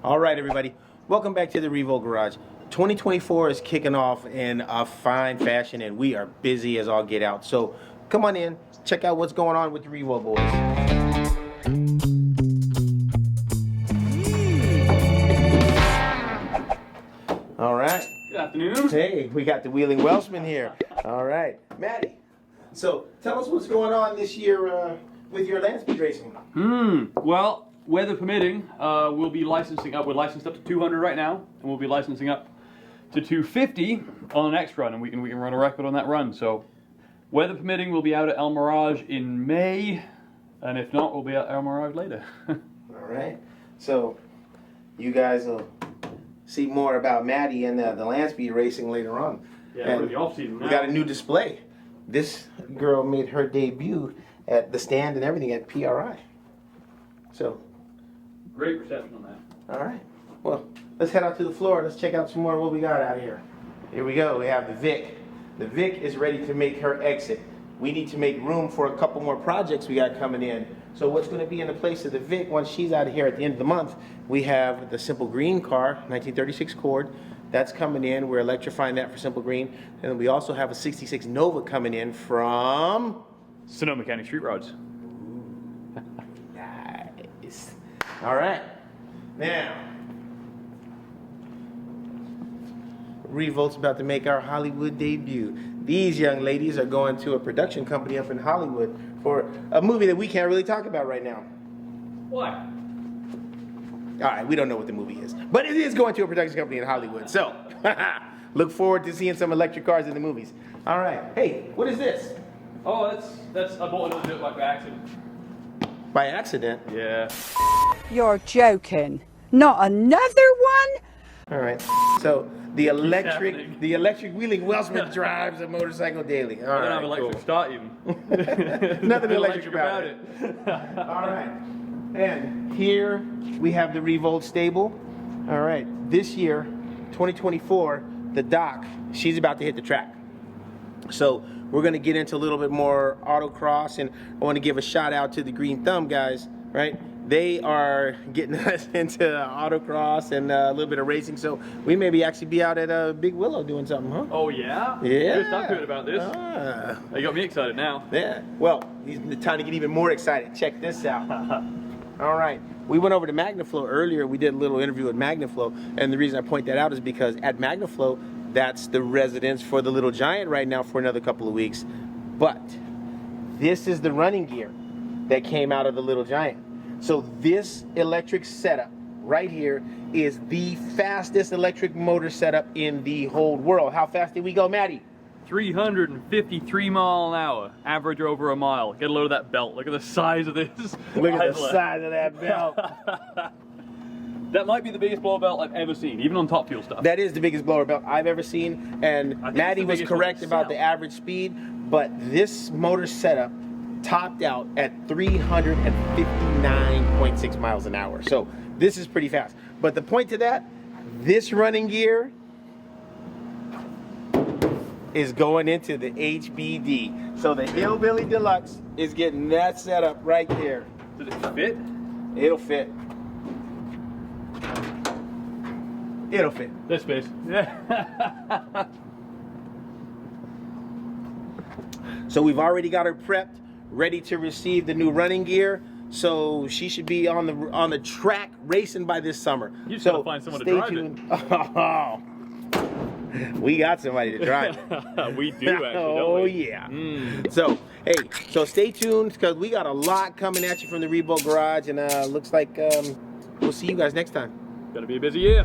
All right, everybody. Welcome back to the Revolt Garage. 2024 is kicking off in a fine fashion, and we are busy as all get out. So come on in, check out what's going on with the Revolt boys. All right. Good afternoon. Hey, we got the Wheeling Welshman here. All right. Maddie, so tell us what's going on this year with your land speed racing. Well, weather permitting, we'll be licensing up. We're licensed up to 200 right now, and we'll be licensing up to 250 on the next run, and we can run a record on that run. So, weather permitting, we'll be out at El Mirage in May, and if not, we'll be at El Mirage later. All right. So, you guys will see more about Maddie and the land speed racing later on. Yeah, we're in the off season now. We got a new display. This girl made her debut at the stand and everything at PRI. So, great reception on that. all right. Well, let's head out to the floor. Let's check out some more of what we got out here. Here we go. We have the Vic. The Vic is ready to make her exit. We need to make room for a couple more projects we got coming in. So what's going to be in the place of the Vic once she's out of here at the end of the month? We have the Simple Green car, 1936 Cord. That's coming in. We're electrifying that for Simple Green. And we also have a 66 Nova coming in from Sonoma County Street Rods. Nice. All right. Now, Revolt's about to make our Hollywood debut. These young ladies are going to a production company up in Hollywood for a movie that we can't really talk about right now. Why? All right, we don't know what the movie is, but it is going to a production company in Hollywood. So, look forward to seeing some electric cars in the movies. All right. Hey, what is this? Oh, that's I bought another dirt bike by accident. By accident? Yeah. You're joking. Not another one? All right. So the electric Wheeling Welshman drives a motorcycle daily. All I don't right, have electric cool. start even. Nothing electric about it. All right. And here we have the Revolt stable. All right. This year, 2024, the Doc, she's about to hit the track. So we're going to get into a little bit more autocross, and I want to give a shout out to the Green Thumb guys, right? They are getting us into autocross and a little bit of racing, so we maybe actually be out at Big Willow doing something, huh? Oh yeah? Yeah. Good stuff heard about this. You got me excited now. Yeah. Well, it's time to get even more excited. Check this out. All right. We went over to Magnaflow earlier. We did a little interview with Magnaflow, and the reason I point that out is because at Magnaflow, that's the residence for the Little Giant right now for another couple of weeks. But this is the running gear that came out of the Little Giant. So this electric setup right here is the fastest electric motor setup in the whole world. How fast did we go, Maddie? 353 mile an hour, average over a mile. Get a load of that belt. Look at the size of this. Look at the size of that belt. That might be the biggest blower belt I've ever seen, even on Top Fuel stuff. That is the biggest blower belt I've ever seen, and Maddie was correct about the average speed, but this motor setup topped out at 359.6 miles an hour. So this is pretty fast. But the point to that, this running gear is going into the HBD. So the Hillbilly Deluxe is getting that setup right there. Does it fit? It'll fit. It'll fit. This space. Yeah. So we've already got her prepped, ready to receive the new running gear. So she should be on the track racing by this summer. You just so gotta find someone to stay drive tuned. Oh, we got somebody to drive it. We do actually. Oh yeah. So hey, so stay tuned because we got a lot coming at you from the Revolt Garage, and looks like we'll see you guys next time. Gonna be a busy year.